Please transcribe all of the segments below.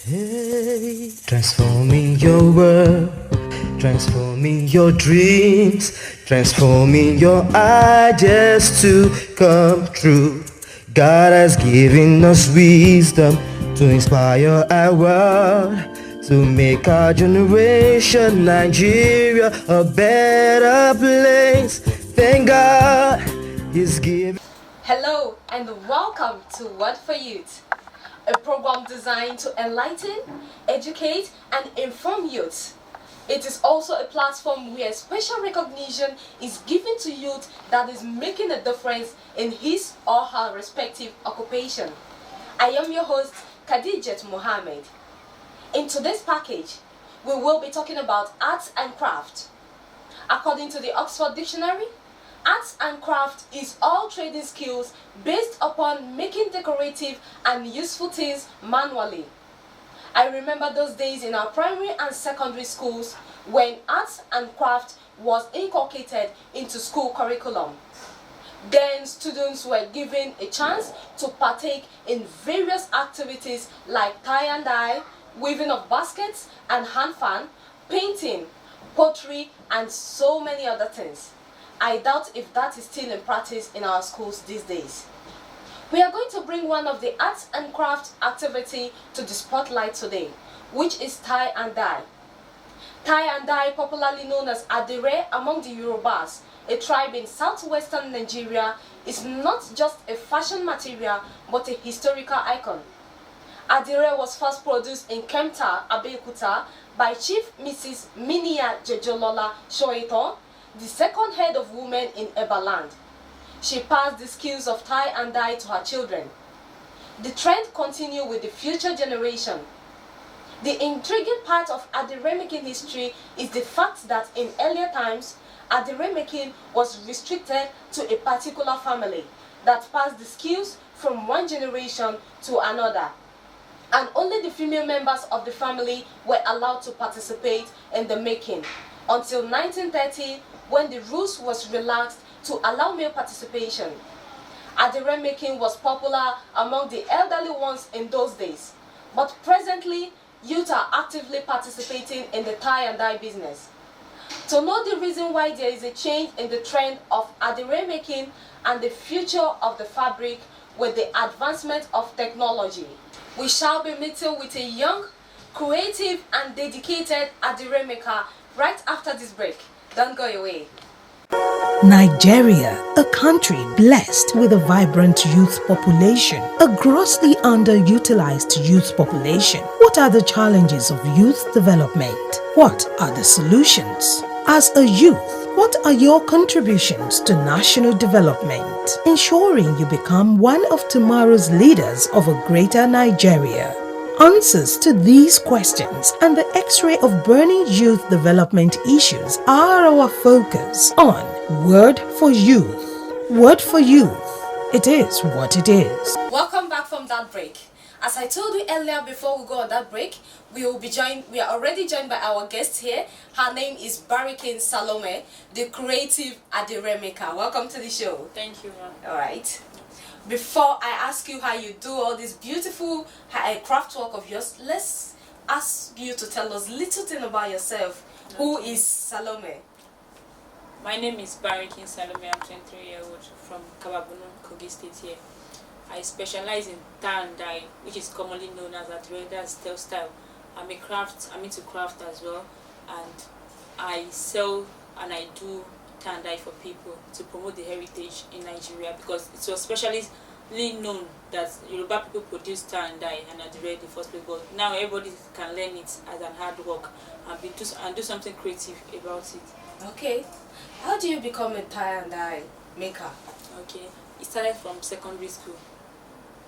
Hey, transforming your world, transforming your dreams, transforming your ideas to come true. God has given us wisdom to inspire our world, to make our generation, Nigeria, a better place. Thank God He's given. Hello and welcome to Word for Youth, a program designed to enlighten, educate and inform youth. It is also a platform where special recognition is given to youth that is making a difference in his or her respective occupation. I am your host, Khadijat Mohammed. In today's package, we will be talking about arts and craft. According to the Oxford Dictionary, arts and craft is all trading skills based upon making decorative and useful things manually. I remember those days in our primary and secondary schools when arts and craft was inculcated into school curriculum. Then students were given a chance to partake in various activities like tie and dye, weaving of baskets and hand fan, painting, pottery and so many other things. I doubt if that is still in practice in our schools these days. We are going to bring one of the arts and crafts activity to the spotlight today, which is tie and dye. Tie and dye, popularly known as Adire among the Yorubas, a tribe in southwestern Nigeria, is not just a fashion material but a historical icon. Adire was first produced in Kemta, Abeokuta by Chief Mrs. Minia Jejolola Shoeton, the second head of women in Ebaland. She passed the skills of tie and dye to her children. The trend continued with the future generation. The intriguing part of Adire making history is the fact that in earlier times, Adire making was restricted to a particular family that passed the skills from one generation to another. And only the female members of the family were allowed to participate in the making until 1930, when the rules was relaxed to allow male participation. Adire making was popular among the elderly ones in those days, but presently youth are actively participating in the tie and dye business. To know the reason why there is a change in the trend of Adire making and the future of the fabric with the advancement of technology, we shall be meeting with a young, creative and dedicated Adire maker right after this break. Don't go away. Nigeria, a country blessed with a vibrant youth population, a grossly underutilized youth population. What are the challenges of youth development? What are the solutions? As a youth, what are your contributions to national development, ensuring you become one of tomorrow's leaders of a greater Nigeria? Answers to these questions and the X-ray of burning youth development issues are our focus on Word for Youth. Word for Youth. It is what it is. Welcome back from that break. As I told you earlier before we go on that break, we are already joined by our guest here. Her name is Barkin Salome, the creative Adire maker. Welcome to the show. Thank you, ma'am. Alright. Before I ask you how you do all this beautiful craft work of yours, let's ask you to tell us a little thing about yourself. Okay. Who is Salome? My name is Barkin Salome. I'm 23-year-old from Kababunu, Kogi State here. I specialize in tie and dye, which is commonly known as Adire, that's style. I'm into craft as well, and I sell and I do tie and dye for people to promote the heritage in Nigeria, because it was specially known that Yoruba people produce tie and dye and Adire in the first place, but now everybody can learn it as an hard work and do something creative about it. Okay. How do you become a tie and dye maker? Okay, it started from secondary school.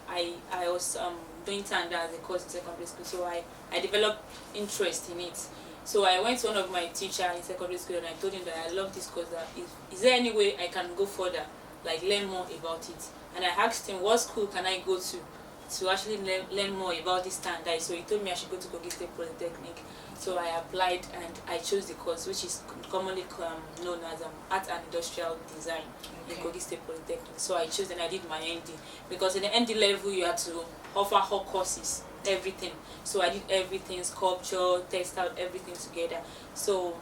I was doing tie and dye as a course in secondary school, so I developed interest in it. So I went to one of my teachers in secondary school and I told him that I love this course, that is there any way I can go further, like learn more about it? And I asked him, what school can I go to actually learn more about this tie and dye? So he told me I should go to Kogi State Polytechnic. So I applied and I chose the course, which is commonly known as Art and Industrial Design in Kogi State Polytechnic. So I chose and I did my ND, because in the ND level you have to offer whole courses, everything. So I did everything, sculpture, textile, everything together. So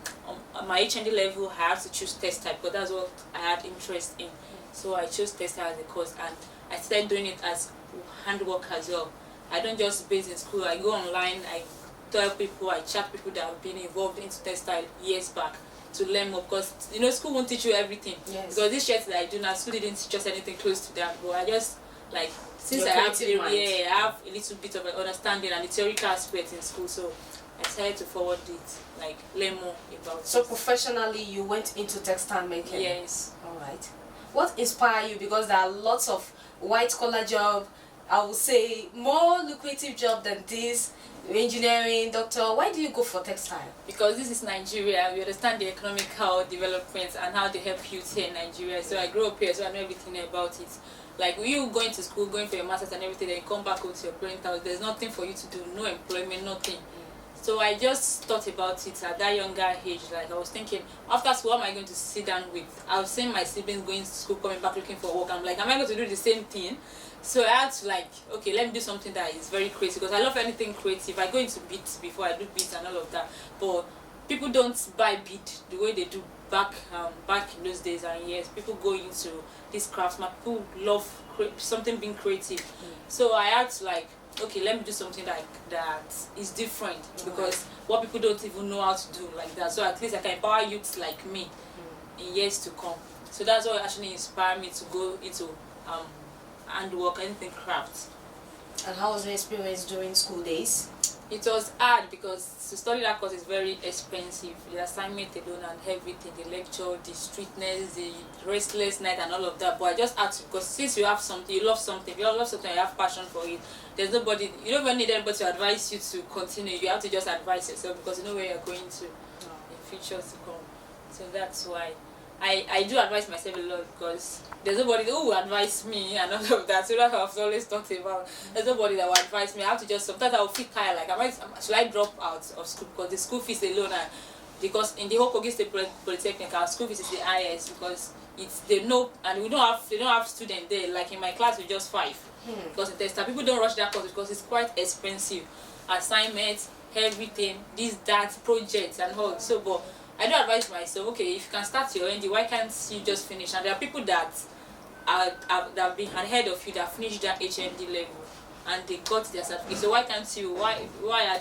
my HND level, I had to choose textile because that's what I had interest in. So I chose textile as a course, and I started doing it as handwork as well. I don't just base in school. I go online, I tell people, I chat people that have been involved into textile years back to learn more, because school won't teach you everything. Yes. Because this shirts that I do now, school didn't teach us anything close to that. But I just like, since Your I have creative mind. I have a little bit of an understanding and the theoretical aspect in school, so I decided to forward it, like learn more about So it. professionally, you went into textile making. Yes. All right. What inspired you? Because there are lots of white collar job. I would say more lucrative job than this. Engineering, doctor. Why do you go for textile? Because this is Nigeria, we understand the economical developments and how they help youth here in Nigeria. So I grew up here, so I know everything about it. Like you going to school, going for your masters and everything, then you come back home to your parents' house, there's nothing for you to do, no employment, nothing. So I just thought about it at that younger age. Like I was thinking, after school, what am I going to sit down with? I was seeing my siblings going to school, coming back looking for work. I'm like, am I going to do the same thing? So I had to like, okay, let me do something that is very creative, because I love anything creative. I go into beats before I do beats and all of that. But people don't buy beat the way they do back in those days and years. People go into this craft. My people love something being creative. So I had to like, okay, let me do something that is different, because what people don't even know how to do like that. So at least I can empower youths like me in years to come. So that's what actually inspired me to go into handwork, anything craft. And how was the experience during school days? It was hard because to study that course is very expensive. The assignment alone and everything, the lecture, the strictness, the restless night and all of that. But I just had to, because since you have something, you love something, if you love something, you have passion for it, there's nobody, you don't even need anybody to advise you to continue. You have to just advise yourself, because you know where you're going to in future to come. So that's why I do advise myself a lot, because there's nobody who will advise me and all of that. So that's what I've always thought about. There's nobody that will advise me. I have to just, sometimes I will feel tired, like should I drop out of school, because the school fees alone, because in the whole Kogi State Polytechnic, our school fees is the highest, because they know, and they don't have students there. Like in my class, we're just 5. Because in textile, people don't rush that course because it's quite expensive. Assignments, everything, that projects and all. So, but I do advise myself, okay, if you can start your ND, why can't you just finish? And there are people that have been ahead of you, that finished their HND level and they got their certificate. So why can't you?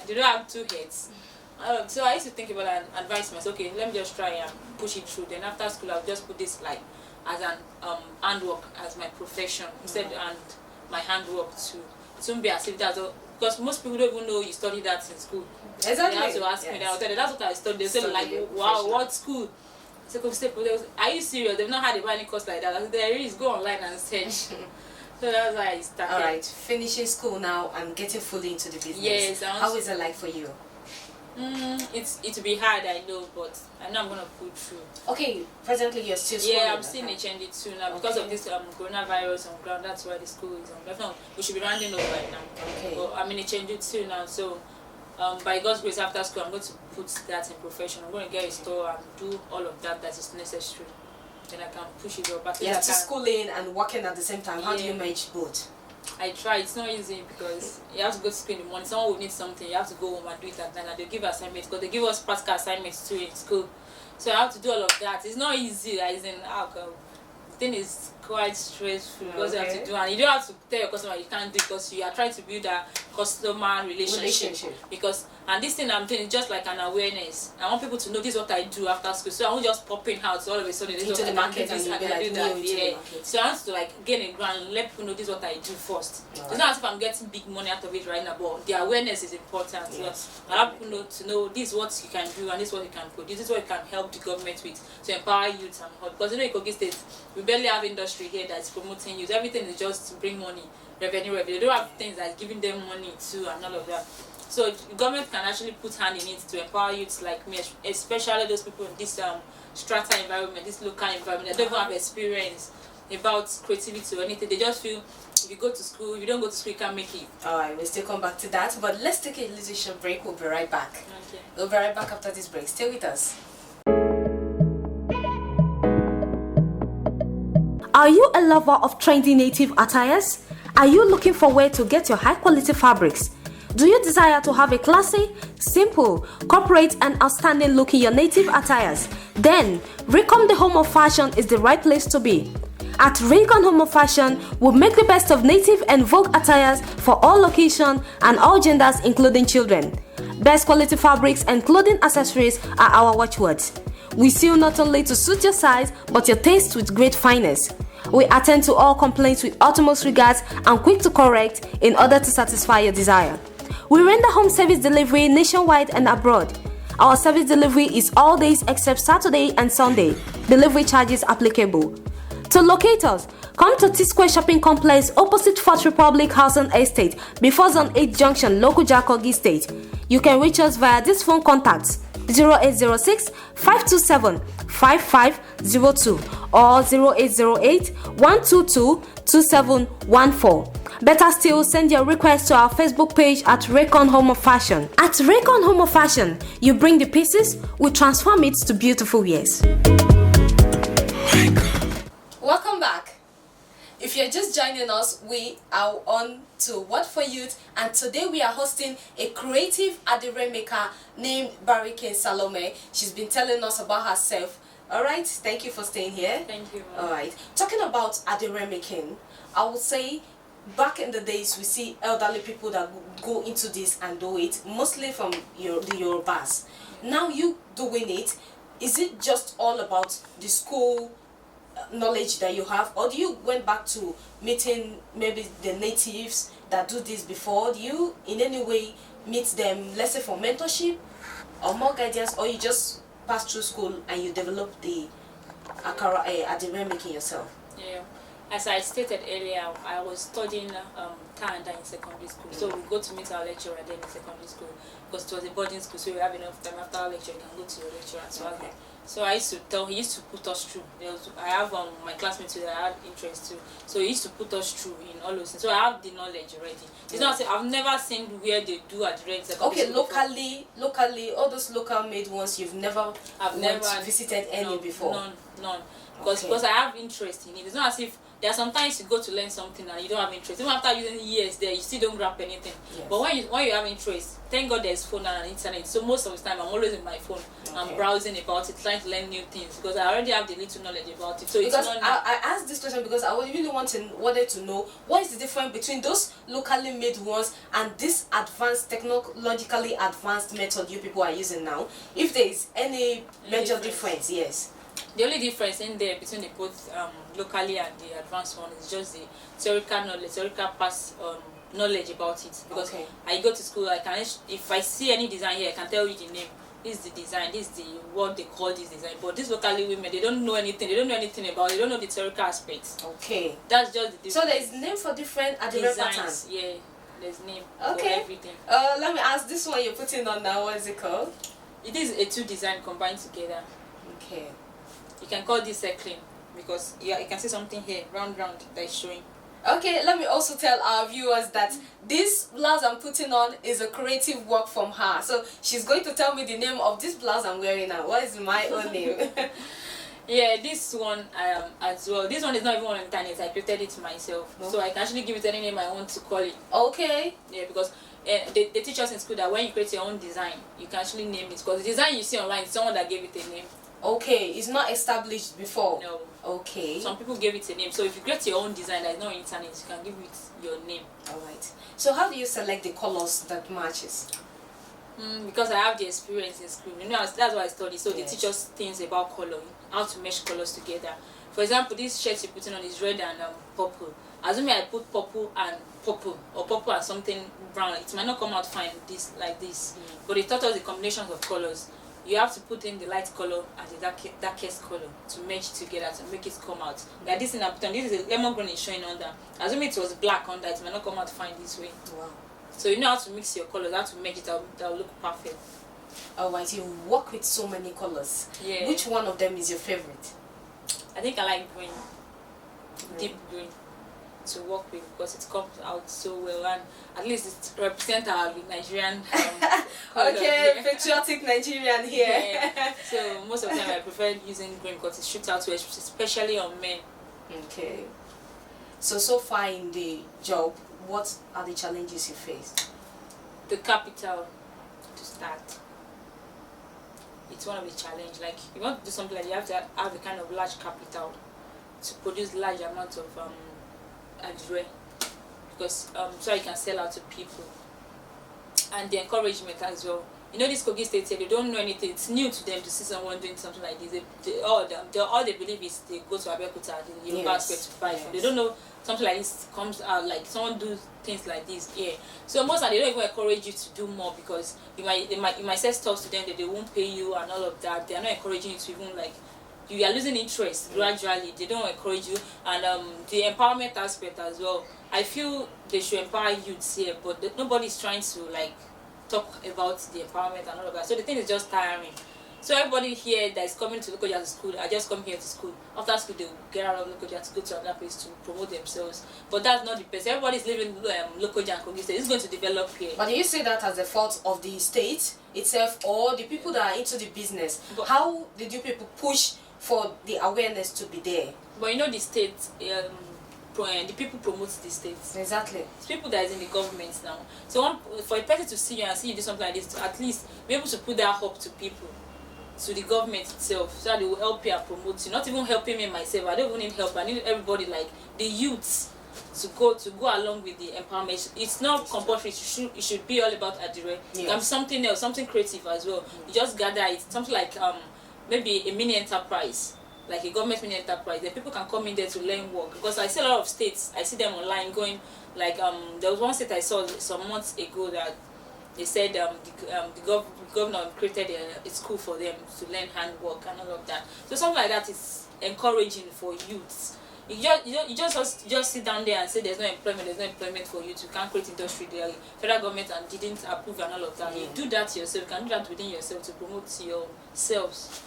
They don't have 2 heads? So I used to think about it and advise myself, okay, let me just try and push it through. Then after school, I'll just put this like as an handwork as my profession instead, and my handwork too. It won't be as if that's all, because most people don't even know you study that in school. Exactly. They have to ask me, I'll tell them, that's what I studied. They say like, wow, what school? So are you serious? They've not had any course like that. I said, there is, go online and search. So that's why I started. Alright, finishing school now and getting fully into the business. Yes. How is it like for you? It'll be hard, I know, but I know I'm gonna pull through. Okay, presently you're still schooling. Yeah, I'm still in HND too now because of this coronavirus on ground. That's why the school is on. Definitely, we should be rounding up right now. Okay. But I'm in HND too now, so by God's grace, after school, I'm going to put that in profession. I'm going to get a store and do all of that is necessary. Then I can push it up. Yeah, to schooling and working at the same time. How do you Yeah. manage both? I try. It's not easy because you have to go to school in the morning. Someone will need something. You have to go home and do it at night. And they give assignments because they give us practical assignments too in school. So I have to do all of that. It's not easy. As in, the thing is quite stressful because you have to do, and you don't have to tell your customer you can't do it because you are trying to build a customer relationship. Because, and this thing I'm doing is just like an awareness. I want people to know this is what I do after school. So I won't just pop in out all of a sudden into the market and you'll be like, yeah. So I want to like gain a ground and let people know this is what I do first. Right. It's not as if I'm getting big money out of it right now, but the awareness is important. Yes. So I want people to know this is what you can do and this is what you can produce. This is what you can help the government with to empower youth and all. Because you know in Kogi State, we barely have industry here that's promoting youth. Everything is just to bring money, revenue. They don't have things that's giving them money too and all of that. So the government can actually put hand in it to empower youths like me, especially those people in this strata environment, this local environment that don't even have experience about creativity or anything. They just feel if you go to school, if you don't go to school, you can't make it. Alright, we'll still come back to that, but let's take a little short break. We'll be right back. Okay. We'll be right back after this break. Stay with us. Are you a lover of trendy native attires? Are you looking for where to get your high quality fabrics? Do you desire to have a classy, simple, corporate and outstanding look in your native attires? Then, Raycon the Home of Fashion is the right place to be. At Raycon Home of Fashion, we make the best of native and vogue attires for all locations and all genders including children. Best quality fabrics and clothing accessories are our watchwords. We sew not only to suit your size but your taste with great fineness. We attend to all complaints with utmost regards and quick to correct in order to satisfy your desire. We render home service delivery nationwide and abroad. Our service delivery is all days except Saturday and Sunday. Delivery charges applicable. To locate us, come to T-Square Shopping Complex opposite Fourth Republic Housing Estate before Zone 8 Junction, Local Jakogi State. You can reach us via this phone contacts 0806 527 5502 or 0808 122 2714. Better still, send your request to our Facebook page at Raycon Home of Fashion. At Raycon Home of Fashion, you bring the pieces, we transform it to beautiful wears. Welcome back. If you're just joining us, we are on to What for Youth, and today we are hosting a creative adire maker named Barkin Salome. She's been telling us about herself. Alright, thank you for staying here. Thank you. Alright, talking about adire making, I would say back in the days we see elderly people that go into this and do it, mostly from the Yorubas. Now you doing it, is it just all about the school knowledge that you have, or do you went back to meeting maybe the natives that do this before? Do you in any way meet them, let's say for mentorship or more guidance, or you just pass through school and you develop the akara adire making yourself? Yeah. As I stated earlier, I was studying Tanda in secondary school. So we go to meet our lecturer then in secondary school, because it was a boarding school, so we have enough time after our lecture you can go to your lecturer as well. Okay. So I used to tell, he used to put us through. I have my classmates who I had interest too. So he used to put us through in all those things. So I have the knowledge already. It's not say I've never seen where they do adherence. Okay, locally, all those local made ones you've never visited any before. None. Because I have interest in it. It's not as if there are sometimes you go to learn something and you don't have interest. Even after using years there, you still don't grab anything. Yes. But when you have interest, thank God there's phone and internet. So most of the time I'm always in my phone. Okay. I'm browsing about it, trying to learn new things because I already have the little knowledge about it. So because it's not I asked this question because I really wanted to know what is the difference between those locally made ones and this advanced, technologically advanced method you people are using now. If there is any major difference, yes. The only difference in there between the both locally and the advanced one is just the theoretical knowledge, theoretical past knowledge about it. Because I go to school, I can, if I see any design here, I can tell you the name. This is the design, this is the what they call this design. But these locally women, they don't know anything. They don't know anything about it. They don't know the theoretical aspects. Okay. That's just the difference. So there is name for different adire patterns. Yeah, there's name for everything. Let me ask this one you're putting on now. What is it called? It is a two design combined together. Okay. You can call this circling because you can see something here, round that is showing. Okay, let me also tell our viewers that this blouse I'm putting on is a creative work from her. So she's going to tell me the name of this blouse I'm wearing now. What is my own name? Yeah, this one as well. This one is not even on the internet. I created it myself. Okay. So I can actually give it any name I want to call it. Okay. Yeah, because they teach us in school that when you create your own design, you can actually name it. Because the design you see online is someone that gave it a name. Okay, it's not established before. No. Okay. Some people gave it a name. So if you create your own design that is not on internet, you can give it your name. Alright. So how do you select the colors that matches? Because I have the experience in school. You know, that's why I study. So they teach us things about color, how to mesh colors together. For example, this shirt you're putting on is red and purple. Assuming I put purple and something brown, it might not come out fine like this. But they taught us the combinations of colors. You have to put in the light color and the darkest color to merge together to make it come out. Like this in a button, this is a lemon green is showing under. Assuming it was black under, it might not come out fine this way. Wow. So you know how to mix your colors, how to make it that will look perfect. Alright, you work with so many colors. Yeah. Which one of them is your favorite? I think I like green. Deep green to work with because it comes out so well and at least it represents our Nigerian okay, patriotic Nigerian here. Yeah. So most of the time I prefer using green because it shoots out well, especially on men. Okay. So far in the job, what are the challenges you face? The capital to start. It's one of the challenge. Like, you want to do something like, you have to have a kind of large capital to produce large amounts of adre, because so you can sell out to people. And the encouragement as well. You know, this Kogi State here, they don't know anything. It's new to them to see someone doing something like this. All they believe is they go to Abeokuta, the Yoruba square to buy food. They don't know something like this comes out, like someone do things like this here. So most of them, they don't even encourage you to do more, because you might say stuff to them that they won't pay you and all of that. They are not encouraging you to even, like, you are losing interest gradually. They don't encourage you. And the empowerment aspect as well. I feel they should empower youths here, but nobody is trying to, like, talk about the empowerment and all of that. So the thing is just tiring. So everybody here that is coming to Lokoja to school are just coming here to school. After school, they will get out of Lokoja to go to another place to promote themselves. But that's not the best. Everybody is living Lokoja and Kogi State. It's going to develop here. But do you say that as the fault of the state itself, or the people that are into the business? But how did you people push for the awareness to be there? But you know, the state, the people promote the state. Exactly. It's people that is in the government now. So for a person to see you and see you do something like this, to at least be able to put that hope to people, to the government itself, so that they will help you and promote you. Not even helping me myself. I don't even need help. I need everybody, like the youths, to go along with the empowerment. It's not compulsory. It should be all about adire. Yes. Something else, something creative as well. You just gather it. Something like maybe a mini enterprise, like a government mini enterprise. Then people can come in there to learn work. Because I see a lot of states, I see them online going, like there was one state I saw some months ago that they said the governor created a school for them to learn handwork and all of that. So something like that is encouraging for youths. You just sit down there and say there's no employment for youth. You can't create industry. The federal government and didn't approve and all of that. You do that yourself. You can do that within yourself to promote yourselves.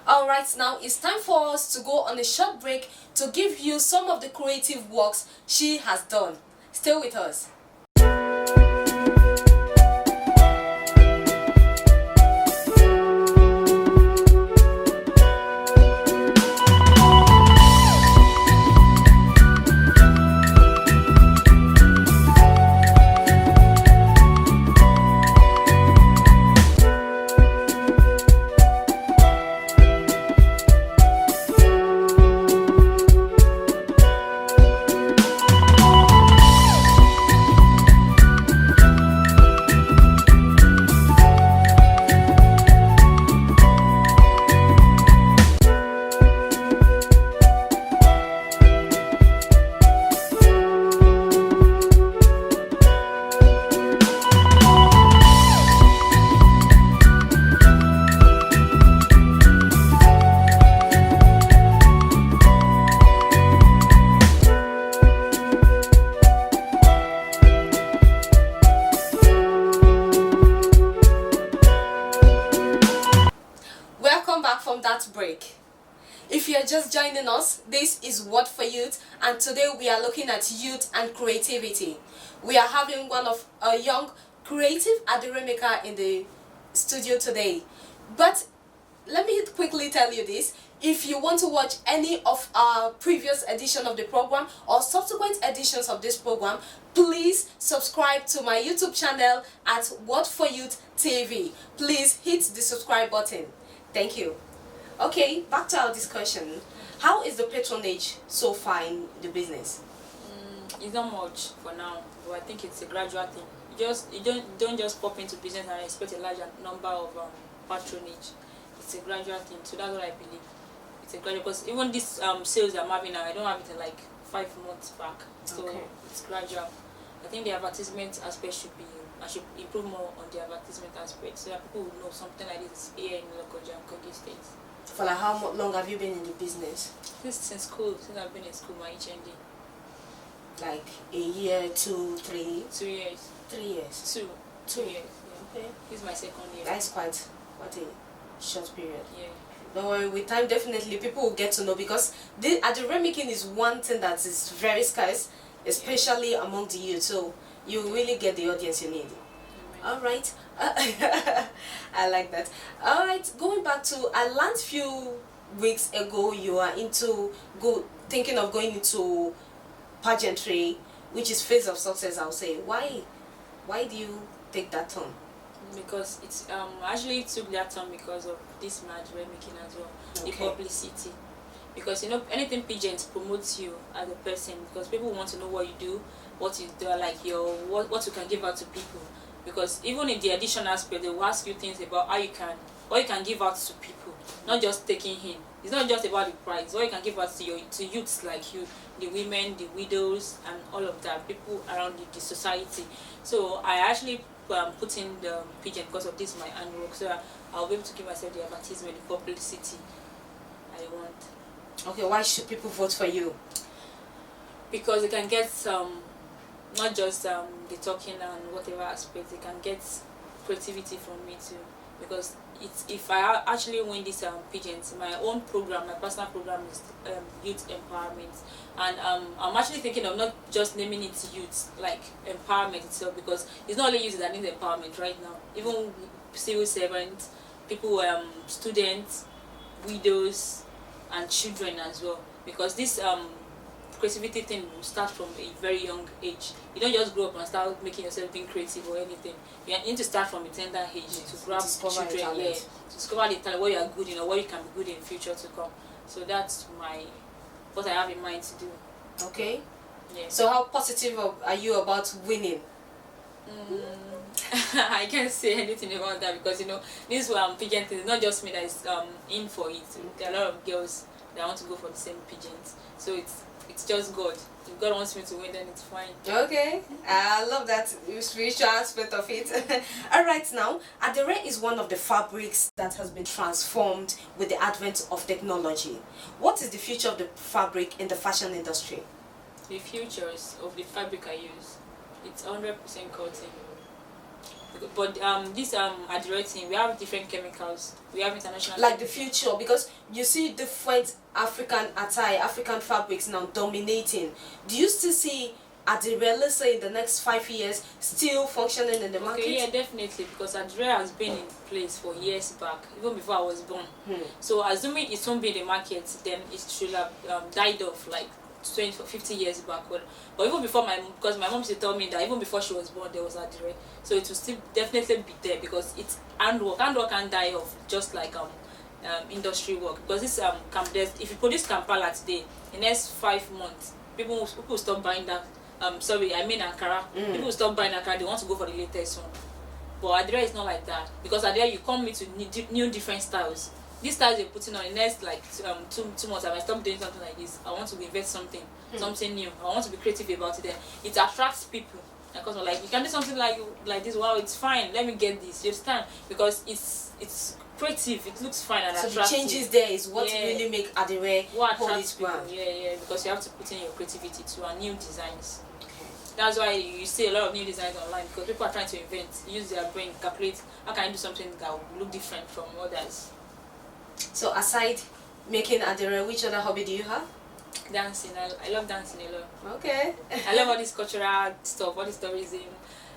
Alright, now it's time for us to go on a short break to give you some of the creative works she has done. Stay with us. Break. If you're just joining us, this is What for Youth, and today we are looking at youth and creativity. We are having one of a young creative adire maker in the studio today. But let me quickly tell you this: if you want to watch any of our previous edition of the program or subsequent editions of this program, please subscribe to my YouTube channel at What for Youth TV. Please hit the subscribe button. Thank you. Okay, back to our discussion. How is the patronage so far in the business? It's not much for now, but I think it's a gradual thing. You don't just pop into business and expect a larger number of patronage. It's a gradual thing, so that's what I believe. It's a gradual, because even this sales I'm having now, I don't have it in like 5 months back, so it's gradual. I think the advertisement aspect I should improve more on the advertisement aspect, so that people will know something like this here in Lokoja and Kogi State. For like how long have you been in the business? Since school, since I've been in school, my HND. Like a year, 2, 3? 2 years. 3 years? 2 years, yeah. Okay. This is my 2nd year. That's quite a short period. Yeah. Don't worry, with time definitely people will get to know, because adire making is one thing that is very scarce, especially among the youth, so you really get the audience you need. Alright. I like that. Alright, going back to, I learned few weeks ago you are thinking of going into pageantry, which is phase of success, I'll say. Why do you take that turn? Because it's actually took that turn because of this match we're making as well. The Okay. publicity. Because anything pageant promotes you as a person, because people want to know what you do, what you do, like what you can give out to people. Because even in the addition aspect, they will ask you things about what you can give out to people, not just taking in. It's not just about the prize. What you can give out to youths like you, the women, the widows, and all of that, people around the society. So I actually put in the pageant because of this my handwork, so I'll be able to give myself the advertisement, the publicity I want. Okay, why should people vote for you? Because they can get not just the talking and whatever aspect, they can get creativity from me too. Because if I actually win this pageant, my own program, my personal program is youth empowerment, and I'm actually thinking of not just naming it youth, like empowerment itself, because it's not only youth that need empowerment right now. Even civil servants, people, students, widows, and children as well. Because this creativity thing will start from a very young age. You don't just grow up and start making yourself being creative or anything. You need to start from a tender age to grab discover children, to discover the talent, what you are good in or what you can be good in future to come. So that's what I have in mind to do. Okay. Yeah. So how positive are you about winning? I can't say anything about that, because this pageant is not just me that is in for it. There are a lot of girls that want to go for the same pageant. So it's just God. If God wants me to win, then it's fine. Okay, I love that spiritual aspect of it. All right, now Adire is one of the fabrics that has been transformed with the advent of technology. What is the future of the fabric in the fashion industry? The futures of the fabric I use, it's 100% cotton. But this Adire thing, we have different chemicals. We have international. Like the future, because you see different African attire, African fabrics now dominating. Do you still see Adire, let's say in the next 5 years, still functioning in the market? Okay, yeah, definitely, because Adire has been in place for years back, even before I was born. So assuming it won't be in the market, then it should have died off like 20 50 years back. But even before because my mom used to tell me that even before she was born there was Adire, so it will still definitely be there, because it's handwork can die off, just like industry work. Because this if you produce Kampala today, in the next 5 months people will stop buying that Ankara. People will stop buying Ankara, they want to go for the latest one. But Adire is not like that, because Adire you come into new different styles. These styles you're putting on, the next like 2 months, I might stop doing something like this. I want to invent something new. I want to be creative about it. Then it attracts people. Because like, you can do something like this. Wow, it's fine. Let me get this. You understand? Because it's creative. It looks fine and attractive. So the changes there is what really make Adire what hold attracts its people. brand. Yeah. Because you have to put in your creativity to and new designs. That's why you see a lot of new designs online, because people are trying to invent, use their brain, calculate how can I do something that will look different from others. So aside making Adire, which other hobby do you have? Dancing. I love dancing a lot. Okay. I love all this cultural stuff, all this tourism.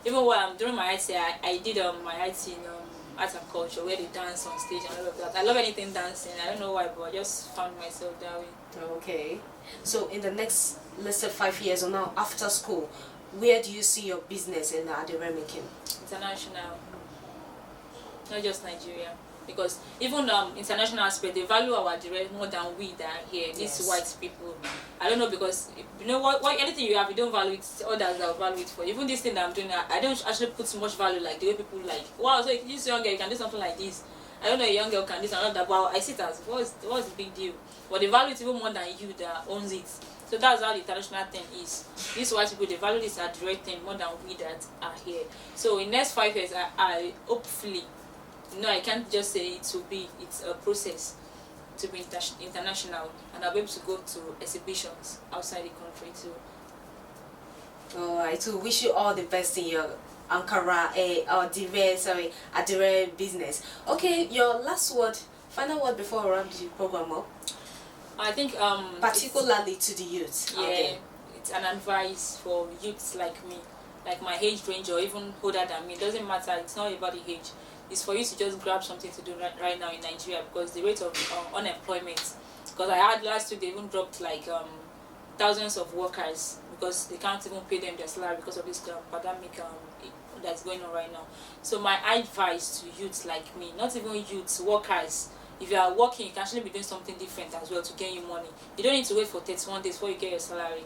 Even while during my IT, I did my IT in arts and culture, where they dance on stage and all of that. I love anything dancing. I don't know why, but I just found myself that way. Okay. So in the next, let's say 5 years or now after school, where do you see your business in the Adire making? International, not just Nigeria. Because even international aspect, they value our Adire more than we that are here. These white people, I don't know, because what anything you have, you don't value it. Others that will value it for you. Even this thing that I'm doing, I don't actually put so much value like the way people like. Wow, so this young girl you can do something like this. I don't know, a young girl can do something like that. But I see it as what's the big deal? But they value it even more than you that owns it. So that's how the international thing is. These white people, they value this Adire thing more than we that are here. So in the next 5 years, I hopefully. No, I can't just say it's a process to be international, and I'll be able to go to exhibitions outside the country too. Alright, so wish you all the best in your Adire business. Okay, your last word, final word before we wrap the program up. I think particularly to the youth. Yeah, it's an advice for youths like me, like my age range or even older than me. It doesn't matter. It's not about the age. It's for you to just grab something to do right now in Nigeria, because the rate of unemployment, because I heard last week they even dropped like thousands of workers because they can't even pay them their salary because of this pandemic that's going on right now. So my advice to youths like me, not even youths, workers, if you are working, you can actually be doing something different as well to gain you money. You don't need to wait for 31 days before you get your salary.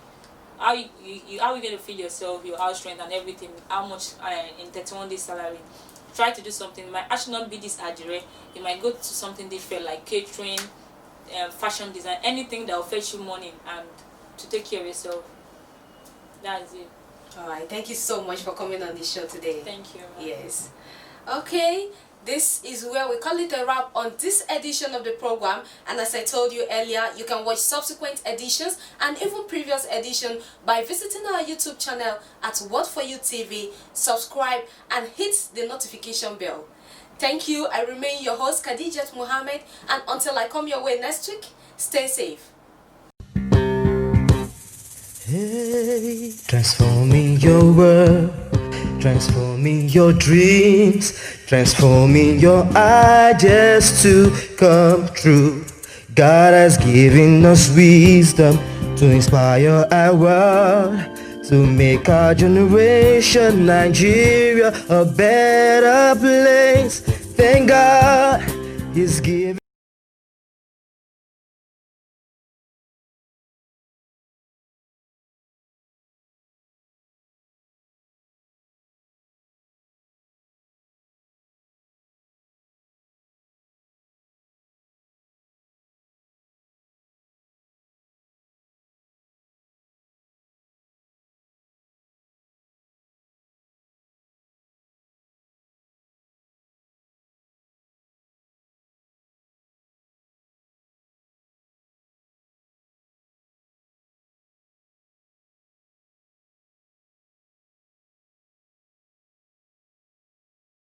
How you going to feed yourself, your house rent and everything, how much in 31 days salary? Try to do something. It might actually not be this adire. You might go to something different like catering, fashion design, anything that will fetch you money and to take care of yourself. That's it. Alright, thank you so much for coming on the show today. Thank you. Yes. Okay, this is where we call it a wrap on this edition of the program, and as I told you earlier, you can watch subsequent editions and even previous edition by visiting our YouTube channel at What For You TV. Subscribe and hit the notification bell. Thank you. I remain your host Khadijat Mohammed, and until I come your way next week, stay safe. Hey, transforming your world, transforming your dreams, transforming your ideas to come true. God has given us wisdom to inspire our world, to make our generation, Nigeria, a better place. Thank God He's given